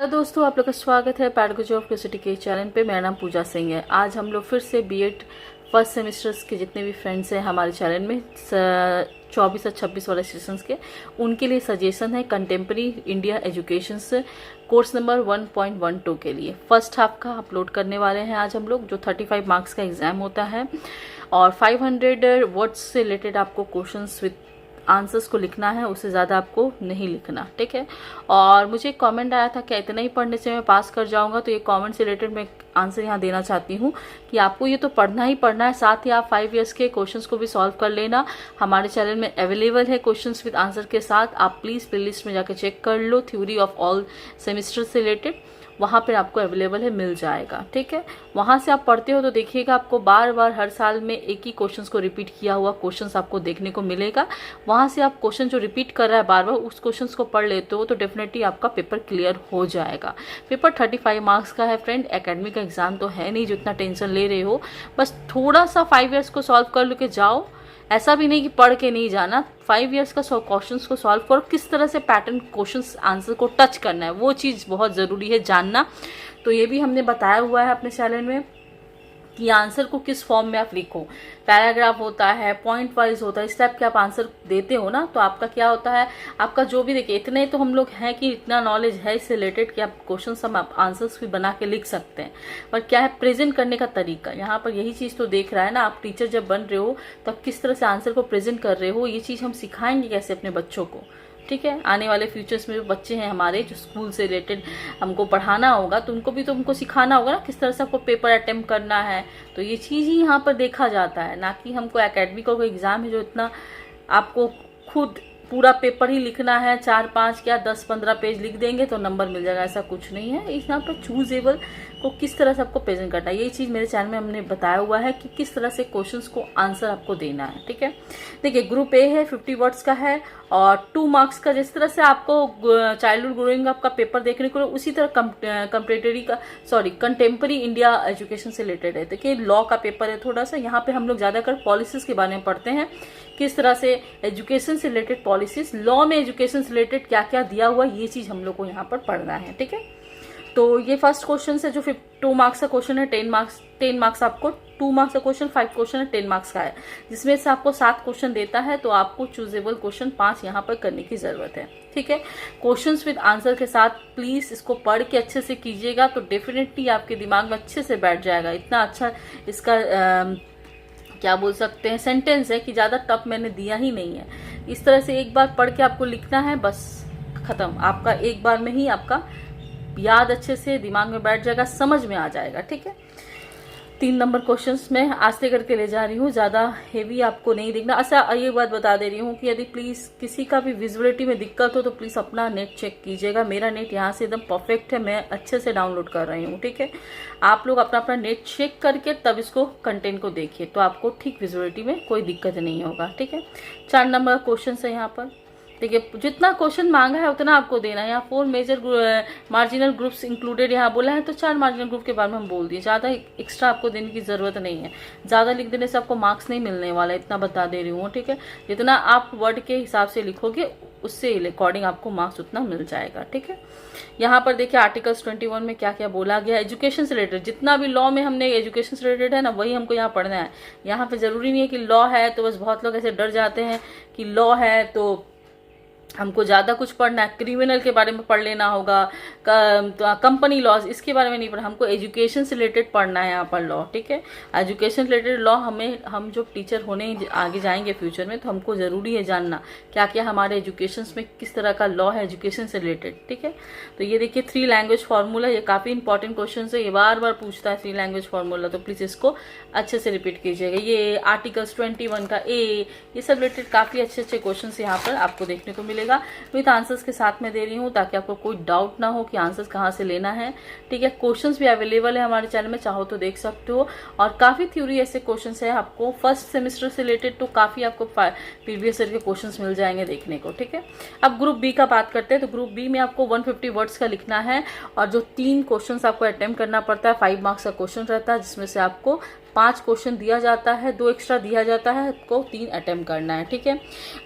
तो दोस्तों, आप लोग का स्वागत है पैडागोजी ऑफ क्यूरियोसिटी के चैनल पे। मेरा नाम पूजा सिंह है। आज हम लोग फिर से बीएड फर्स्ट सेमेस्टर्स के जितने भी फ्रेंड्स हैं हमारे चैनल में 24 और 26 वाले सेशंस के, उनके लिए सजेशन है कंटेम्प्रेरी इंडिया एजुकेशन से कोर्स नंबर 1.12 के लिए फर्स्ट हाफ का अपलोड करने वाले हैं आज हम लोग, जो 35 मार्क्स का एग्जाम होता है और 500 वर्ड्स से रिलेटेड आपको क्वेश्चंस विद आंसर्स को लिखना है, उससे ज़्यादा आपको नहीं लिखना, ठीक है। और मुझे एक कमेंट आया था कि इतना ही पढ़ने से मैं पास कर जाऊंगा, तो ये कमेंट से रिलेटेड मैं आंसर यहाँ देना चाहती हूँ कि आपको ये तो पढ़ना ही पढ़ना है, साथ ही आप 5 इयर्स के क्वेश्चंस को भी सॉल्व कर लेना। हमारे चैनल में अवेलेबल है क्वेश्चंस विद आंसर के साथ, आप प्लीज़ प्लेलिस्ट में जाकर चेक कर लो। थ्योरी ऑफ ऑल सेमेस्टर से रिलेटेड वहाँ पर आपको अवेलेबल है, मिल जाएगा, ठीक है। वहाँ से आप पढ़ते हो तो देखिएगा आपको बार बार हर साल में एक ही क्वेश्चंस को रिपीट किया हुआ क्वेश्चंस आपको देखने को मिलेगा। वहाँ से आप क्वेश्चन जो रिपीट कर रहा है बार बार, उस क्वेश्चंस को पढ़ लेते हो तो डेफिनेटली आपका पेपर क्लियर हो जाएगा। पेपर 35 मार्क्स का है फ्रेंड, एकेडमिक का एग्जाम तो है नहीं जो इतना टेंशन ले रहे हो। बस थोड़ा सा 5 इयर्स को सॉल्व कर लो के जाओ, ऐसा भी नहीं कि पढ़ के नहीं जाना। 5 इयर्स का क्वेश्चंस को सॉल्व करो, किस तरह से पैटर्न क्वेश्चंस आंसर को टच करना है, वो चीज़ बहुत ज़रूरी है जानना। तो ये भी हमने बताया हुआ है अपने चैनल में कि आंसर को किस फॉर्म में आप लिखो। पैराग्राफ होता है, पॉइंट वाइज होता है, इस टाइप के आप आंसर देते हो ना, तो आपका क्या होता है, आपका जो भी देखिए इतने तो हम लोग हैं कि इतना नॉलेज है इससे रिलेटेड कि आप क्वेश्चन हम आप आंसर्स भी बना के लिख सकते हैं। पर क्या है प्रेजेंट करने का तरीका, यहाँ पर यही चीज़ तो देख रहा है ना। आप टीचर जब बन रहे हो तब किस तरह से आंसर को प्रेजेंट कर रहे हो, ये चीज़ हम सिखाएंगे कैसे अपने बच्चों को, ठीक है। आने वाले फ्यूचर्स में जो बच्चे हैं हमारे, जो स्कूल से रिलेटेड हमको पढ़ाना होगा, तो उनको भी तो हमको सिखाना होगा ना किस तरह से आपको पेपर अटेम्प्ट करना है। तो ये चीज़ ही यहाँ पर देखा जाता है, ना कि हमको एकेडमिक का कोई एग्जाम है जो इतना आपको खुद पूरा पेपर ही लिखना है, 4-5 क्या 10-15 पेज लिख देंगे तो नंबर मिल जाएगा, ऐसा कुछ नहीं है। यहाँ पर चूजेबल को किस तरह से आपको प्रेजेंट करना है, यही चीज़ मेरे चैनल में हमने बताया हुआ है कि किस तरह से क्वेश्चंस को आंसर आपको देना है, ठीक है। देखिए ग्रुप ए है, 50 वर्ड्स का है और 2 मार्क्स का। जिस तरह से आपको चाइल्डहुड ग्रोइंग आपका पेपर देखने को उसी तरह कंटेम्प्रेरी इंडिया एजुकेशन से रिलेटेड है। देखिए लॉ का पेपर है थोड़ा सा, यहाँ पे हम लोग ज्यादातर पॉलिसीज के बारे में पढ़ते हैं, किस तरह से एजुकेशन से रिलेटेड पॉलिसीज, लॉ में एजुकेशन से रिलेटेड क्या क्या दिया हुआ, ये चीज हम लोग को यहाँ पर पढ़ना है, ठीक है। तो ये फर्स्ट क्वेश्चन है जो 2 मार्क्स का क्वेश्चन है, 10 मार्क्स आपको 2 मार्क्स का क्वेश्चन, 5 क्वेश्चन है 10 मार्क्स का है, जिसमें से आपको 7 क्वेश्चन देता है, तो आपको चूजेबल क्वेश्चन 5 यहाँ पर करने की जरूरत है, ठीक है। क्वेश्चंस विद आंसर के साथ प्लीज इसको पढ़ के अच्छे से कीजिएगा, तो डेफिनेटली आपके दिमाग में अच्छे से बैठ जाएगा। इतना अच्छा इसका क्या बोल सकते हैं सेंटेंस है कि ज्यादा टफ मैंने दिया ही नहीं है। इस तरह से एक बार पढ़ के आपको लिखना है, बस खत्म, आपका एक बार में ही आपका याद अच्छे से दिमाग में बैठ जाएगा, समझ में आ जाएगा, ठीक है। 3 नंबर क्वेश्चंस मैं आस्ते करके ले जा रही हूँ, ज्यादा हेवी आपको नहीं देखना। अच्छा ये बात बता दे रही हूँ कि यदि प्लीज किसी का भी विजुअलिटी में दिक्कत हो तो प्लीज अपना नेट चेक कीजिएगा। मेरा नेट यहाँ से एकदम परफेक्ट है, मैं अच्छे से डाउनलोड कर रही हूँ, ठीक है। आप लोग अपना अपना नेट चेक करके तब इसको कंटेंट को देखिए, तो आपको ठीक विजुअलिटी में कोई दिक्कत नहीं होगा, ठीक है। 4 नंबर क्वेश्चन है यहाँ पर। देखिए जितना क्वेश्चन मांगा है उतना आपको देना है। यहाँ 4 मेजर मार्जिनल ग्रुप्स इंक्लूडेड यहाँ बोला है, तो 4 मार्जिनल ग्रुप के बारे में हम बोल दिए, ज़्यादा एक्स्ट्रा आपको देने की ज़रूरत नहीं है। ज़्यादा लिख देने से आपको मार्क्स नहीं मिलने वाला, इतना बता दे रही हूँ, ठीक है। जितना आप वर्ड के हिसाब से लिखोगे उससे अकॉर्डिंग आपको मार्क्स उतना मिल जाएगा, ठीक है। यहाँ पर देखिए आर्टिकल्स 21 में क्या क्या बोला गया, एजुकेशन से रिलेटेड जितना भी लॉ में हमने एजुकेशन से रिलेटेड है ना, वही हमको यहाँ पढ़ना है। यहाँ पे जरूरी नहीं है कि लॉ है तो बस, बहुत लोग ऐसे डर जाते हैं कि लॉ है तो हमको ज़्यादा कुछ पढ़ना है, क्रिमिनल के बारे में पढ़ लेना होगा, कंपनी लॉज इसके बारे में नहीं पढ़ना, हमको एजुकेशन से रिलेटेड पढ़ना है यहाँ पर लॉ, ठीक है। एजुकेशन रिलेटेड लॉ हम जो टीचर होने आगे जाएंगे फ्यूचर में, तो हमको ज़रूरी है जानना क्या क्या हमारे एजुकेशन में किस तरह का लॉ है एजुकेशन से रिलेटेड, ठीक है। तो ये देखिए 3 लैंग्वेज फार्मूला, ये काफ़ी इंपॉर्टेंट क्वेश्चन है, ये बार बार पूछता है 3 लैंग्वेज फार्मूला, तो प्लीज़ इसको अच्छे से रिपीट कीजिएगा। ये आर्टिकल्स 21 का ए, ये सब रिलेटेड काफ़ी अच्छे अच्छे क्वेश्चन यहाँ पर आपको देखने को मिलेगा विद आंसर्स के साथ में दे रही हूँ, ताकि आपको कोई डाउट ना हो कि आंसर्स कहाँ से लेना है, ठीक है। क्वेश्चंस भी अवेलेबल है हमारे चैनल में, चाहो तो देख सकते हो। और काफी थ्योरी ऐसे क्वेश्चंस है आपको फर्स्ट सेमेस्टर से रिलेटेड, तो काफी आपको प्रीवियस ईयर के क्वेश्चंस मिल जाएंगे देखने को, ठीक है। अब ग्रुप बी का बात करते हैं, तो ग्रुप बी में आपको 150 वर्ड्स का लिखना है और जो 3 क्वेश्चन आपको अटेम्प्ट करना पड़ता है, 5 मार्क्स का क्वेश्चन रहता है, जिसमें से आपको 5 क्वेश्चन दिया जाता है, 2 एक्स्ट्रा दिया जाता है, आपको 3 अटेम्प्ट करना है, ठीक है।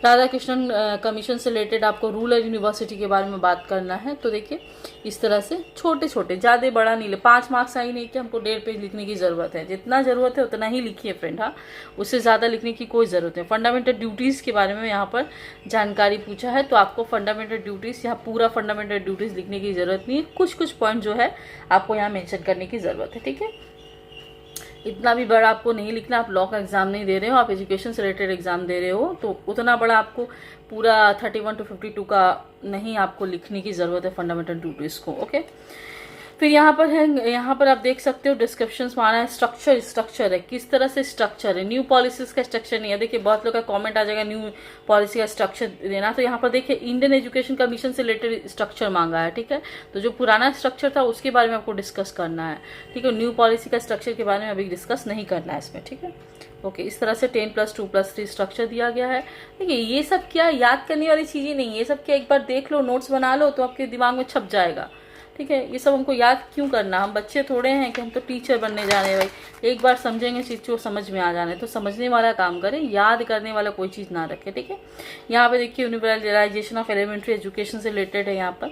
राधा कृष्णन कमीशन से रिलेटेड आपको रूरल यूनिवर्सिटी के बारे में बात करना है तो देखिए इस तरह से छोटे छोटे, ज़्यादा बड़ा नहीं ले, 5 मार्क्स आई नहीं कि हमको 1.5 पेज लिखने की ज़रूरत है, जितना ज़रूरत है उतना ही लिखिए फ्रेंड। हाँ, उससे ज़्यादा लिखने की कोई ज़रूरत नहीं। फंडामेंटल ड्यूटीज़ के बारे में यहाँ पर जानकारी पूछा है तो आपको फंडामेंटल ड्यूटीज़, यहाँ पूरा फंडामेंटल ड्यूटीज़ लिखने की ज़रूरत नहीं है, कुछ कुछ पॉइंट जो है आपको यहाँ मेंशन करने की ज़रूरत है। ठीक है, इतना भी बड़ा आपको नहीं लिखना। आप लॉ का एग्जाम नहीं दे रहे हो, आप एजुकेशन से रिलेटेड एग्जाम दे रहे हो, तो उतना बड़ा आपको पूरा 31 to 52 का नहीं आपको लिखने की जरूरत है फंडामेंटल ड्यूटीज को। ओके, फिर यहाँ पर है, यहाँ पर आप देख सकते हो डिस्क्रिप्शन माना है स्ट्रक्चर, स्ट्रक्चर है किस तरह से स्ट्रक्चर है, न्यू पॉलिसीज का स्ट्रक्चर नहीं है। देखिए बहुत लोग का कमेंट आ जाएगा न्यू पॉलिसी का स्ट्रक्चर देना, तो यहाँ पर देखिए इंडियन एजुकेशन कमीशन से रिलेटेड स्ट्रक्चर मांगा है। ठीक है, तो जो पुराना स्ट्रक्चर था उसके बारे में आपको डिस्कस करना है। ठीक है, न्यू पॉलिसी का स्ट्रक्चर के बारे में अभी डिस्कस नहीं करना है इसमें। ठीक है, ओके, इस तरह से 10+2+3 स्ट्रक्चर दिया गया है। देखिए ये सब क्या याद करने वाली चीजें नहीं है, ये सब क्या एक बार देख लो, नोट्स बना लो तो आपके दिमाग में छप जाएगा। ठीक है, ये सब हमको याद क्यों करना, हम बच्चे थोड़े हैं कि हम तो टीचर बनने जा रहे हैं भाई, एक बार समझेंगे चीज को समझ में आ जाने, तो समझने वाला काम करें, याद करने वाला कोई चीज ना रखे। ठीक है, यहाँ पे देखिए यूनिवर्सलाइजेशन ऑफ एलिमेंट्री एजुकेशन से रिलेटेड है यहाँ पर।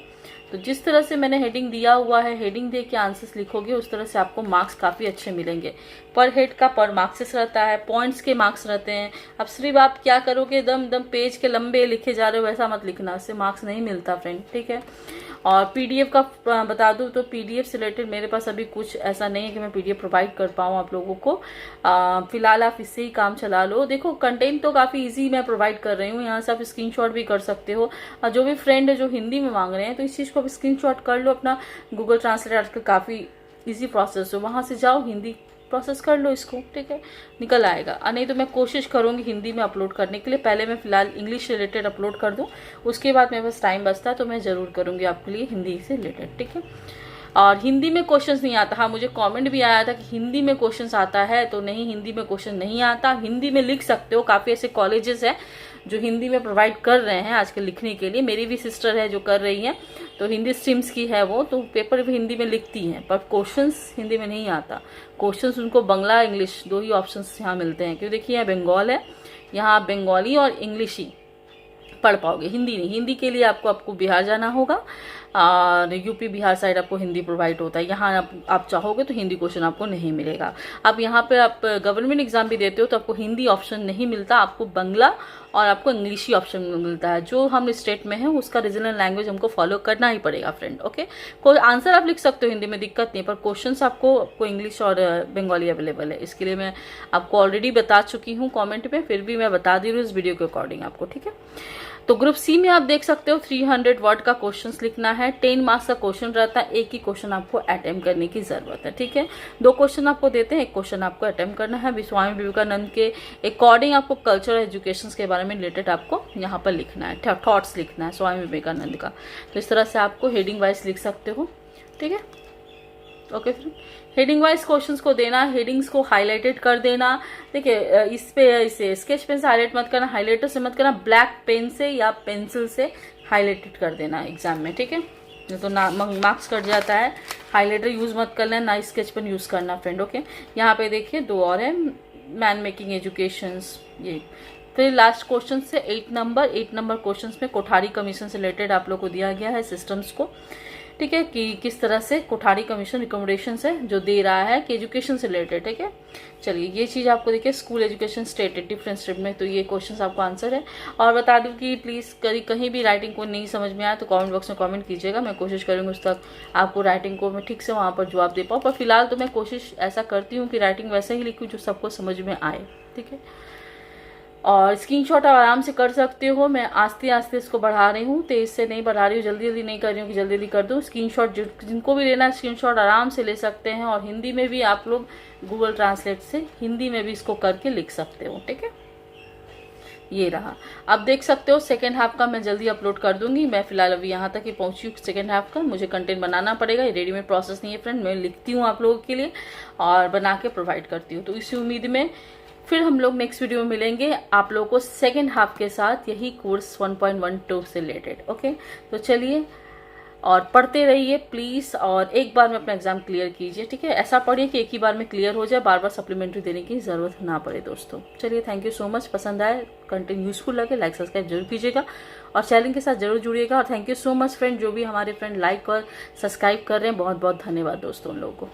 तो जिस तरह से मैंने हेडिंग दिया हुआ है, हेडिंग दे के आंसर्स लिखोगे उस तरह से आपको मार्क्स काफी अच्छे मिलेंगे। पर हेड का पर मार्क्सेस रहता है, पॉइंट्स के मार्क्स रहते हैं। अब सिर्फ आप क्या करोगे, दम दम पेज के लंबे लिखे जा रहे हो, वैसा मत लिखना, उससे मार्क्स नहीं मिलता फ्रेंड। ठीक है, और पीडीएफ का बता दूं तो पीडीएफ से रिलेटेड मेरे पास अभी कुछ ऐसा नहीं है कि मैं पीडीएफ प्रोवाइड कर पाऊँ आप लोगों को। फिलहाल आप इससे ही काम चला लो। देखो कंटेंट तो काफी इजी मैं प्रोवाइड कर रही हूँ, यहाँ से आप स्क्रीनशॉट भी कर सकते हो। और जो भी फ्रेंड है जो हिंदी में मांग रहे हैं तो इस चीज को आप स्क्रीनशॉट कर लो, अपना गूगल ट्रांसलेट आजकल काफी इजी प्रोसेस है, वहां से जाओ हिंदी प्रोसेस कर लो इसको। ठीक है, निकल आएगा। नहीं तो मैं कोशिश करूंगी हिंदी में अपलोड करने के लिए, पहले मैं फिलहाल इंग्लिश से रिलेटेड अपलोड कर दूं, उसके बाद मेरे पास टाइम बचता है तो मैं जरूर करूंगी आपके लिए हिंदी से रिलेटेड। ठीक है, और हिंदी में क्वेश्चंस नहीं आता। हाँ, मुझे कमेंट भी आया था कि हिंदी में क्वेश्चंस आता है, तो नहीं, हिंदी में क्वेश्चन नहीं आता। हिंदी में लिख सकते हो, काफी ऐसे कॉलेजेस है जो हिंदी में प्रोवाइड कर रहे हैं आजकल लिखने के लिए। मेरी भी सिस्टर है जो कर रही है, तो हिंदी स्ट्रीम्स की है वो, तो पेपर भी हिंदी में लिखती हैं, पर क्वेश्चंस हिंदी में नहीं आता। क्वेश्चंस उनको बंगला इंग्लिश दो ही ऑप्शंस यहाँ मिलते हैं, क्योंकि देखिए यहाँ बंगाल है, यहाँ बंगाली और इंग्लिश ही पढ़ पाओगे, हिंदी नहीं। हिंदी के लिए आपको बिहार जाना होगा, और यूपी बिहार साइड आपको हिंदी प्रोवाइड होता है। यहाँ आप चाहोगे तो हिंदी क्वेश्चन आपको नहीं मिलेगा। अब यहाँ पे आप गवर्नमेंट एग्जाम भी देते हो तो आपको हिंदी ऑप्शन नहीं मिलता, आपको बंगला और आपको इंग्लिश ही ऑप्शन मिलता है। जो हम स्टेट में है उसका रीजनल लैंग्वेज हमको फॉलो करना ही पड़ेगा फ्रेंड। ओके, कोई आंसर आप लिख सकते हो हिंदी में, दिक्कत नहीं, पर क्वेश्चंस आपको इंग्लिश और बंगाली अवेलेबल है। इसके लिए मैं आपको ऑलरेडी बता चुकी हूँ कॉमेंट में, फिर भी मैं बता दी हूँ इस वीडियो के अकॉर्डिंग आपको। ठीक है, तो ग्रुप सी में आप देख सकते हो 300 वर्ड का क्वेश्चंस लिखना है, 10 मार्क्स का क्वेश्चन रहता है, एक ही क्वेश्चन आपको अटेम्प्ट करने की जरूरत है। ठीक है, 2 क्वेश्चन आपको देते हैं, एक क्वेश्चन आपको अटेम्प्ट करना है। स्वामी विवेकानंद के अकॉर्डिंग आपको कल्चर एजुकेशन के बारे में रिलेटेड आपको यहाँ पर लिखना है, थॉट्स लिखना है स्वामी विवेकानंद का। तो इस तरह से आपको हेडिंग वाइज लिख सकते हो। ठीक है, okay friend, heading wise questions को देना, हेडिंग्स को हाईलाइटेड कर देना। देखिए इसे स्केच पेन से हाईलाइट मत करना, हाईलाइटर से मत करना, ब्लैक पेन से या पेंसिल से हाईलाइटेड कर देना एग्जाम में। ठीक है, तो ना मार्क्स कट जाता है। हाईलाइटर यूज मत करना, ना स्केच पेन यूज करना फ्रेंड। ओके, यहाँ पे देखिए 2 और है, मैन मेकिंग एजुकेशंस। ये फिर लास्ट क्वेश्चन से 8 नंबर क्वेश्चन में कोठारी कमीशन से रिलेटेड आप लोग को दिया गया है सिस्टम्स को। ठीक है, कि किस तरह से कोठारी कमीशन रिकमेंडेशन है जो दे रहा है कि एजुकेशन से रिलेटेड। ठीक है, चलिए ये चीज आपको देखिए school education state different state में, तो ये क्वेश्चंस आपको आंसर है। और बता दूं कि प्लीज कहीं भी राइटिंग को नहीं समझ में आया तो कमेंट बॉक्स में कमेंट कीजिएगा, मैं कोशिश करूंगी उस तक आपको राइटिंग को मैं ठीक से वहां पर जवाब दे पाऊँ। पर फिलहाल तो मैं कोशिश ऐसा करती हूँ कि राइटिंग वैसे ही लिखूँ जो सबको समझ में आए। ठीक है, और स्क्रीनशॉट आप आराम से कर सकते हो, मैं आस्ते आस्ते इसको बढ़ा रही हूँ, तेज से नहीं बढ़ा रही हूँ, जल्दी जल्दी नहीं कर रही हूँ कि जल्दी जल्दी कर दूँ। स्क्रीनशॉट जिनको भी लेना है स्क्रीनशॉट आराम से ले सकते हैं, और हिंदी में भी आप लोग गूगल ट्रांसलेट से हिंदी में भी इसको करके लिख सकते हो। ठीक है, ये रहा। अब देख सकते हो सेकेंड हाफ का मैं जल्दी अपलोड कर दूंगी। मैं फिलहाल अभी यहाँ तक ही पहुंची हूँ सेकेंड हाफ का, मुझे कंटेंट बनाना पड़ेगा, ये रेडीमेड प्रोसेस नहीं है फ्रेंड, मैं लिखती हूँ आप लोगों के लिए और बना के प्रोवाइड करती हूँ। तो इसी उम्मीद में फिर हम लोग नेक्स्ट वीडियो में मिलेंगे आप लोगों को सेकेंड हाफ के साथ, यही कोर्स 1.12 से रिलेटेड। ओके, तो चलिए और पढ़ते रहिए प्लीज, और एक बार में अपना एग्जाम क्लियर कीजिए। ठीक है, ऐसा पढ़िए कि एक ही बार में क्लियर हो जाए, बार बार सप्लीमेंट्री देने की जरूरत ना पड़े दोस्तों। चलिए, थैंक यू सो मच। पसंद आए, कंटेंट यूजफुल लगे, लाइक सब्सक्राइब जरूर कीजिएगा, और चैनल के साथ जरूर जुड़िएगा। और thank you so much friend, जो भी हमारे फ्रेंड लाइक और सब्सक्राइब कर रहे हैं, बहुत बहुत धन्यवाद दोस्तों उन लोगों को।